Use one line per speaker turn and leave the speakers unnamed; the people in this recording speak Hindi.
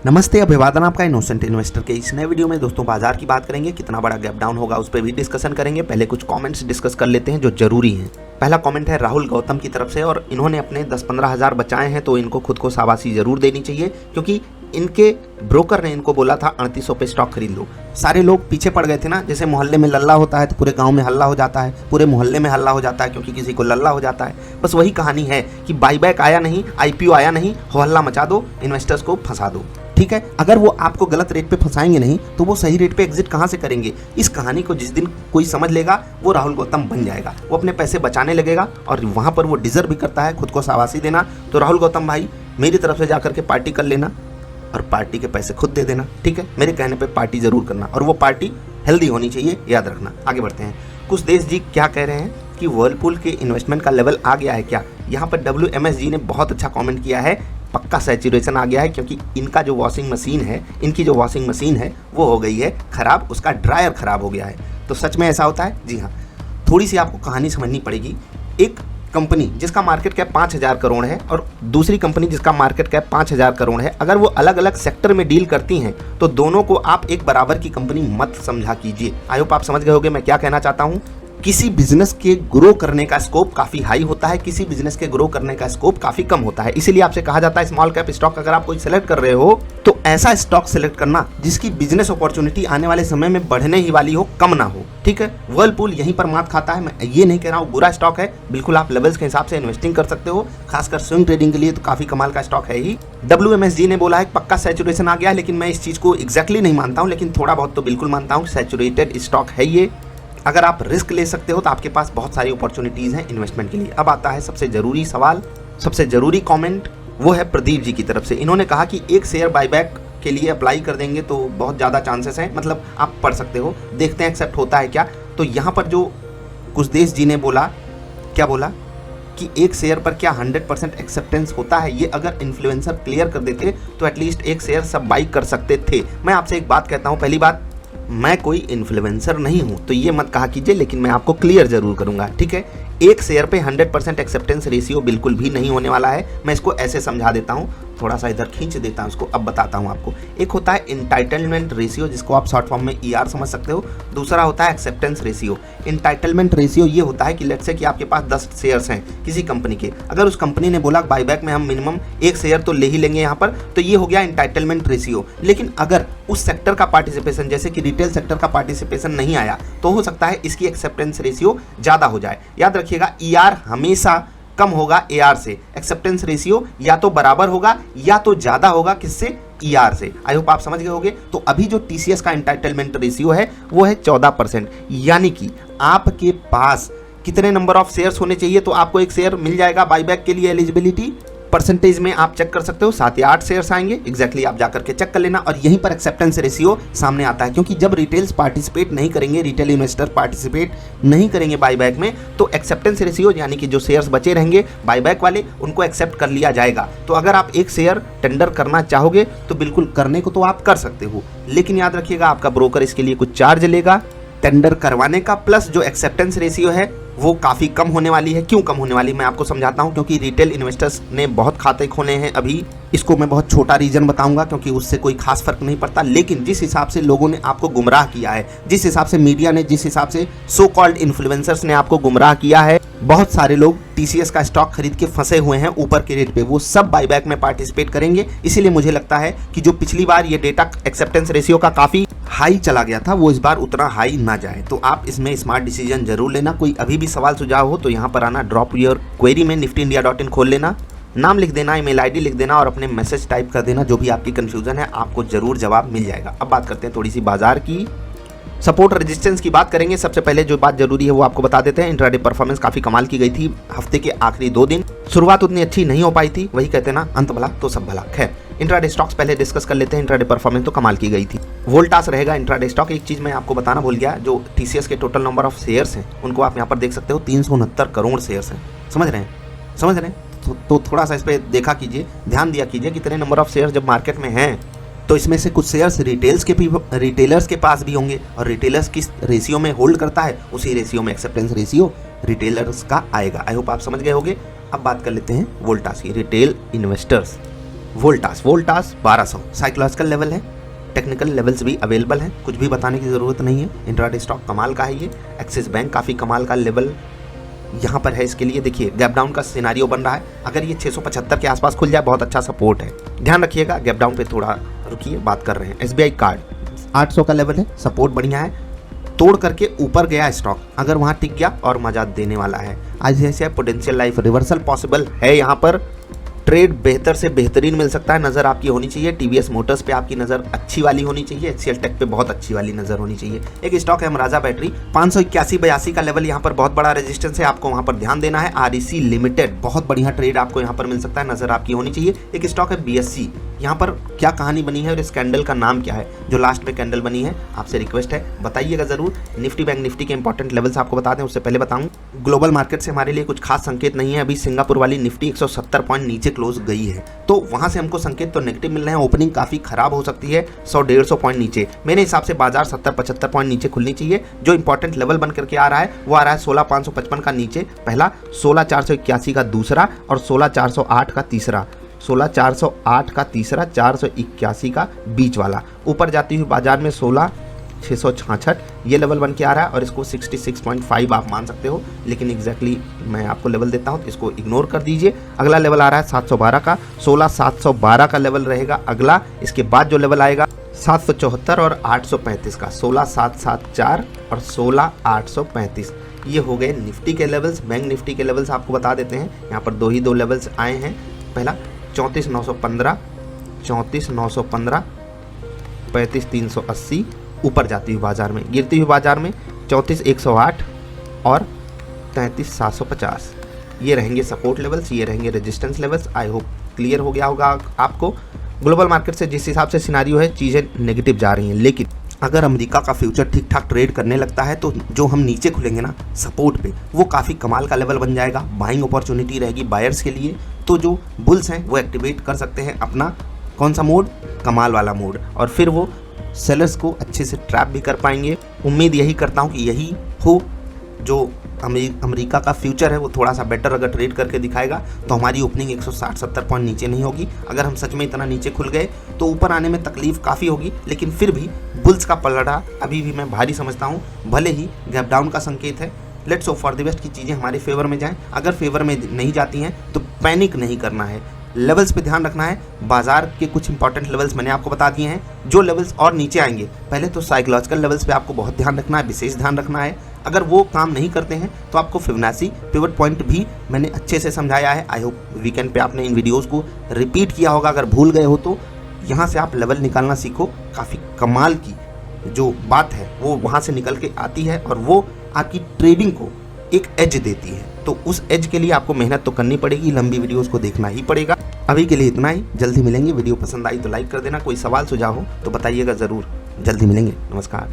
नमस्ते, अभिवादन आपका इनोसेंट इन्वेस्टर के इस नए वीडियो में दोस्तों बाजार की बात करेंगे। कितना बड़ा गैप डाउन होगा उस पर भी डिस्कशन करेंगे। पहले कुछ कमेंट्स डिस्कस कर लेते हैं जो जरूरी हैं। पहला कमेंट है राहुल गौतम की तरफ से और इन्होंने अपने 10-15 हज़ार बचाए हैं तो इनको खुद को शाबाशी जरूर देनी चाहिए, क्योंकि इनके ब्रोकर ने इनको बोला था 3800 पे स्टॉक खरीद लो। सारे लोग पीछे पड़ गए थे ना, जैसे मोहल्ले में लल्ला होता है तो पूरे गांव में हल्ला हो जाता है, पूरे मोहल्ले में हल्ला हो जाता है क्योंकि किसी को लल्ला हो जाता है। बस वही कहानी है कि बाईबैक आया नहीं, आईपीओ आया नहीं, हो हल्ला मचा दो, इन्वेस्टर्स को फंसा दो। ठीक है, अगर वो आपको गलत रेट पे फंसाएंगे नहीं तो वो सही रेट पे एग्जिट कहाँ से करेंगे। इस कहानी को जिस दिन कोई समझ लेगा वो राहुल गौतम बन जाएगा, वो अपने पैसे बचाने लगेगा और वहाँ पर वो डिजर्व भी करता है खुद को शाबाशी देना। तो राहुल गौतम भाई, मेरी तरफ से जाकर के पार्टी कर लेना और पार्टी के पैसे खुद दे देना। ठीक है, मेरे कहने पे पार्टी जरूर करना और वो पार्टी हेल्दी होनी चाहिए, याद रखना। आगे बढ़ते हैं। कुछ देश जी क्या कह रहे हैं कि वर्लपूल के इन्वेस्टमेंट का लेवल आ गया है क्या। यहाँ पर WMS जी ने बहुत अच्छा कमेंट किया है, पक्का सैचुरेशन आ गया है, क्योंकि इनका जो वॉशिंग मशीन है, इनकी जो वॉशिंग मशीन है वो हो गई है खराब, उसका ड्रायर खराब हो गया है। तो सच में ऐसा होता है? जी हाँ। थोड़ी सी आपको कहानी समझनी पड़ेगी। एक कंपनी जिसका मार्केट कैप 5000 करोड़ है और दूसरी कंपनी जिसका मार्केट कैप 5000 करोड़ है, अगर वो अलग अलग सेक्टर में डील करती हैं तो दोनों को आप एक बराबर की कंपनी मत समझा कीजिए। आई होप आप समझ गए होंगे मैं क्या कहना चाहता हूँ। किसी बिजनेस के ग्रो करने का स्कोप काफी हाई होता है, किसी बिजनेस के ग्रो करने का स्कोप काफी कम होता है। इसीलिए आपसे कहा जाता है स्मॉल कैप स्टॉक अगर आप कोई सिलेक्ट कर रहे हो तो ऐसा स्टॉक सिलेक्ट करना जिसकी बिजनेस अपॉर्चुनिटी आने वाले समय में बढ़ने ही वाली हो, कम ना हो। ठीक है, वर्लपूल यहीं पर मात खाता है। मैं ये नहीं कह रहा हूँ बुरा स्टॉक है, बिल्कुल आप लेवल्स के हिसाब से इन्वेस्टिंग कर सकते हो, खासकर स्विंग ट्रेडिंग के लिए तो काफी कमाल का स्टॉक है ही। WMS जी ने बोला है पक्का सैचुरेशन आ गया है, लेकिन मैं इस चीज को एग्जैक्टली नहीं मानता हूँ, लेकिन थोड़ा बहुत तो बिल्कुल मानता हूँ सैचुरेटेड स्टॉक है ये। अगर आप रिस्क ले सकते हो तो आपके पास बहुत सारी अपॉर्चुनिटीज़ हैं इन्वेस्टमेंट के लिए। अब आता है सबसे ज़रूरी सवाल, सबसे ज़रूरी कमेंट, वो है प्रदीप जी की तरफ से। इन्होंने कहा कि एक शेयर बायबैक के लिए अप्लाई कर देंगे तो बहुत ज़्यादा चांसेस हैं, मतलब आप पढ़ सकते हो, देखते हैं एक्सेप्ट होता है क्या। तो यहाँ पर जो कुछ देश जी ने बोला, क्या बोला कि एक शेयर पर क्या 100% एक्सेप्टेंस होता है, ये अगर इन्फ्लुएंसर क्लियर कर देते तो एटलीस्ट एक शेयर सब बाई कर सकते थे। मैं आपसे एक बात कहता हूँ, पहली बात, मैं कोई इन्फ्लुएंसर नहीं हूं तो ये मत कहा कीजिए, लेकिन मैं आपको क्लियर जरूर करूंगा। ठीक है, एक शेयर पे 100% एक्सेप्टेंस रेशियो बिल्कुल भी नहीं होने वाला है। मैं इसको ऐसे समझा देता हूं, थोड़ा सा इधर खींच देता हूं इसको, अब बताता हूं आपको। एक होता है इंटाइटलमेंट रेशियो, जिसको आप शॉर्ट फॉर्म में ER समझ सकते हो। दूसरा होता है एक्सेप्टेंस रेशियो। इंटाइटलमेंट रेशियो ये होता है कि लेट्स से कि आपके पास 10 शेयर्स हैं किसी कंपनी के, अगर उस कंपनी ने बोला बायबैक में हम मिनिमम एक शेयर तो ले ही लेंगे यहाँ पर, तो ये हो गया इंटाइटलमेंट रेशियो। लेकिन अगर उस सेक्टर का पार्टिसिपेशन, जैसे कि रिटेल सेक्टर का पार्टिसिपेशन नहीं आया, तो हो सकता है इसकी एक्सेप्टेंस रेशियो ज़्यादा हो जाए। याद रखिएगा, ER हमेशा कम होगा AR से। एक्सेप्टेंस रेशियो या तो बराबर होगा या तो ज़्यादा होगा, किससे? ER से। आई होप आप समझ गए होंगे। तो अभी जो TCS का इंटाइटलमेंट रेशियो है वो है 14%, यानी कि आपके पास कितने नंबर ऑफ शेयर्स होने चाहिए तो आपको एक शेयर मिल जाएगा बाईबैक के लिए एलिजिबिलिटी। परसेंटेज में आप चेक कर सकते हो, 7 या 8 शेयर्स आएंगे, एग्जैक्टली आप जाकर के चेक कर लेना। और यहीं पर एक्सेप्टेंस रेशियो सामने आता है, क्योंकि जब रिटेल्स पार्टिसिपेट नहीं करेंगे, रिटेल इन्वेस्टर पार्टिसिपेट नहीं करेंगे बाईबैक में, तो एक्सेप्टेंस रेशियो यानी कि जो शेयर्स बचे रहेंगे बाईबैक वाले, उनको एक्सेप्ट कर लिया जाएगा। तो अगर आप एक शेयर टेंडर करना चाहोगे तो बिल्कुल करने को तो आप कर सकते हो, लेकिन याद रखिएगा आपका ब्रोकर इसके लिए कुछ चार्ज लेगा टेंडर करवाने का, प्लस जो एक्सेप्टेंस रेशियो है वो काफ़ी कम होने वाली है। क्यों कम होने वाली, मैं आपको समझाता हूं। क्योंकि रिटेल इन्वेस्टर्स ने बहुत खाते खोले हैं अभी, इसको मैं बहुत छोटा रीजन बताऊंगा क्योंकि उससे कोई खास फर्क नहीं पड़ता। लेकिन जिस हिसाब से लोगों ने आपको गुमराह किया है, जिस हिसाब से मीडिया ने, जिस हिसाब से सो कॉल्ड इन्फ्लुएंसर्स ने आपको गुमराह किया है, बहुत सारे लोग TCS का स्टॉक खरीद के फंसे हुए हैं ऊपर के रेट पे, वो सब बाईबैक में पार्टिसिपेट करेंगे। इसीलिए मुझे लगता है कि जो पिछली बार ये डेटा एक्सेप्टेंस रेशियो का काफ़ी हाई चला गया था, वो इस बार उतना हाई ना जाए। तो आप इसमें स्मार्ट डिसीजन जरूर लेना। कोई अभी भी सवाल सुझाव हो तो यहाँ पर आना, ड्रॉप योर क्वेरी में niftyindia.in खोल लेना, नाम लिख देना, ईमेल ID लिख देना और अपने मैसेज टाइप कर देना। जो भी आपकी कंफ्यूजन है आपको जरूर जवाब मिल जाएगा। अब बात करते हैं थोड़ी सी बाजार की, सपोर्ट रेजिस्टेंस की बात करेंगे। सबसे पहले जो बात जरूरी है वो आपको बता देते हैं। इंट्राडे परफॉर्मेंस काफी कमाल की गई थी हफ्ते के आखिरी 2 दिन। शुरुआत उतनी अच्छी नहीं हो पाई थी, वही कहते हैं ना, अंत भला तो सब भला। खैर, इंट्राडे स्टॉक्स पहले डिस्कस कर लेते हैं। इंट्राडे परफॉर्मेंस तो कमाल की गई थी। वोल्टास रहेगा इंट्राडे स्टॉक। एक चीज मैं आपको बताना भूल गया, जो TCS के टोटल नंबर ऑफ शेयर्स हैं उनको आप यहाँ पर देख सकते हो, 369 करोड़ शेयर्स हैं। समझ रहे हैं? तो थोड़ा सा इस पर देखा कीजिए, ध्यान दिया कीजिए कितने नंबर ऑफ शेयर्स जब मार्केट में हैं तो इसमें से कुछ शेयर्स रिटेलर्स के पास भी होंगे, और रिटेलर्स किस रेशियो में होल्ड करता है, उसी रेशियो में एक्सेप्टेंस रेशियो रिटेलर्स का आएगा। आई होप आप समझ गए होंगे। अब बात कर लेते हैं वोल्टास की, retail investors. Voltas 1200 psychological level है, टेक्निकल लेवल्स भी अवेलेबल हैं, कुछ भी बताने की ज़रूरत नहीं है। इंट्राडे स्टॉक कमाल का है ये। एक्सिस बैंक काफ़ी कमाल का लेवल यहाँ पर है इसके लिए। देखिए गैप डाउन का सिनारियो बन रहा है, अगर ये 675 के आसपास खुल जाए बहुत अच्छा सपोर्ट है। ध्यान रखिएगा गैप डाउन पे थोड़ा रुकिए, बात कर रहे हैं। SBI कार्ड 800 का लेवल है, सपोर्ट बढ़िया है, तोड़ करके ऊपर गया स्टॉक, अगर वहाँ टिक गया और मजा देने वाला है। ICICI potential life reversal possible है, यहाँ पर ट्रेड बेहतर से बेहतरीन मिल सकता है, नज़र आपकी होनी चाहिए। TVS मोटर्स पे आपकी नज़र अच्छी वाली होनी चाहिए, HCL टेक पे बहुत अच्छी वाली नज़र होनी चाहिए। एक स्टॉक है अमराजा बैटरी 581-82 का लेवल, यहाँ पर बहुत बड़ा रेजिस्टेंस है, आपको वहाँ पर ध्यान देना है। REC लिमिटेड बहुत बढ़िया ट्रेड आपको यहाँ पर मिल सकता है, नज़र आपकी होनी चाहिए। एक स्टॉक है BSC, यहाँ पर क्या कहानी बनी है और इस कैंडल का नाम क्या है जो लास्ट में कैंडल बनी है, आपसे रिक्वेस्ट है बताइएगा ज़रूर। निफ्टी बैंक निफ्टी के इंपॉर्टेंट लेवल्स आपको बता दें उससे पहले बताऊँ, ग्लोबल मार्केट से हमारे लिए कुछ खास संकेत नहीं है। अभी सिंगापुर वाली निफ्टी 170 पॉइंट नीचे क्लोज गई है, तो वहां से हमको संकेत तो नेगेटिव मिल रहे हैं, ओपनिंग काफी खराब हो सकती है 100-150 पॉइंट नीचे। मेरे हिसाब से बाजार 70-75 पॉइंट नीचे खुलनी चाहिए। जो इंपॉर्टेंट लेवल बन करके आ रहा है वो आ रहा है 16,555 का नीचे पहला, 16,481 का दूसरा और 16,408 का तीसरा, 16,408 का तीसरा, 481 का बीच वाला। ऊपर जाती हुई बाजार में 16,666 ये लेवल बन के आ रहा है और इसको 66.5 आप मान सकते हो, लेकिन एग्जैक्टली मैं आपको लेवल देता हूं तो इसको इग्नोर कर दीजिए। अगला लेवल आ रहा है 712 का, 16,712 का लेवल रहेगा अगला। इसके बाद जो लेवल आएगा 774 और 835 का, 16,774 और 16,835। ये हो गए निफ्टी के लेवल्स। बैंक निफ्टी के लेवल्स आपको बता देते हैं, यहाँ पर दो लेवल्स आए हैं। पहला 34,915, 34,915, 35,380 ऊपर जाती हुई बाजार में, गिरती हुई बाजार में 34,108 और 33,750। ये रहेंगे सपोर्ट लेवल्स, ये रहेंगे resistance levels. I hope clear हो गया होगा आपको। ग्लोबल मार्केट से जिस हिसाब से सिनारियो है चीज़ें नेगेटिव जा रही हैं, लेकिन अगर अमेरिका का फ्यूचर ठीक ठाक ट्रेड करने लगता है तो जो हम नीचे खुलेंगे ना सपोर्ट पे, वो काफ़ी कमाल का लेवल बन जाएगा। बाइंग अपॉर्चुनिटी रहेगी बायर्स के लिए, तो जो बुल्स हैं वो एक्टिवेट कर सकते हैं अपना कौन सा मोड, कमाल वाला मोड, और फिर वो सेलर्स को अच्छे से ट्रैप भी कर पाएंगे। उम्मीद यही करता हूँ कि यही हो, जो अमेरिका का फ्यूचर है वो थोड़ा सा बेटर अगर ट्रेड करके दिखाएगा तो हमारी ओपनिंग 160-70 पॉइंट नीचे नहीं होगी। अगर हम सच में इतना नीचे खुल गए तो ऊपर आने में तकलीफ काफ़ी होगी, लेकिन फिर भी बुल्स का पलड़ा अभी भी मैं भारी समझता हूँ। भले ही गैप डाउन का संकेत है, let's hope for the best की चीज़ें हमारे फेवर में जाएँ। अगर फेवर में नहीं जाती हैं तो पैनिक नहीं करना है, लेवल्स पे ध्यान रखना है। बाजार के कुछ इंपॉर्टेंट लेवल्स मैंने आपको बता दिए हैं, जो लेवल्स और नीचे आएंगे। पहले तो साइकोलॉजिकल लेवल्स पे आपको बहुत ध्यान रखना है, विशेष ध्यान रखना है। अगर वो काम नहीं करते हैं तो आपको फिबोनाची पिवट पॉइंट भी मैंने अच्छे से समझाया है। आई होप वीकेंड पे आपने इन वीडियोज़ को रिपीट किया होगा, अगर भूल गए हो तो यहाँ से आप लेवल निकालना सीखो। काफ़ी कमाल की जो बात है वो वहाँ से निकल के आती है और वो आपकी ट्रेडिंग को एक एज देती है। तो उस एज के लिए आपको मेहनत तो करनी पड़ेगी, लंबी वीडियोस को देखना ही पड़ेगा। अभी के लिए इतना ही, जल्दी मिलेंगे। वीडियो पसंद आई तो लाइक कर देना, कोई सवाल सुझाव हो तो बताइएगा ज़रूर। जल्दी मिलेंगे, नमस्कार।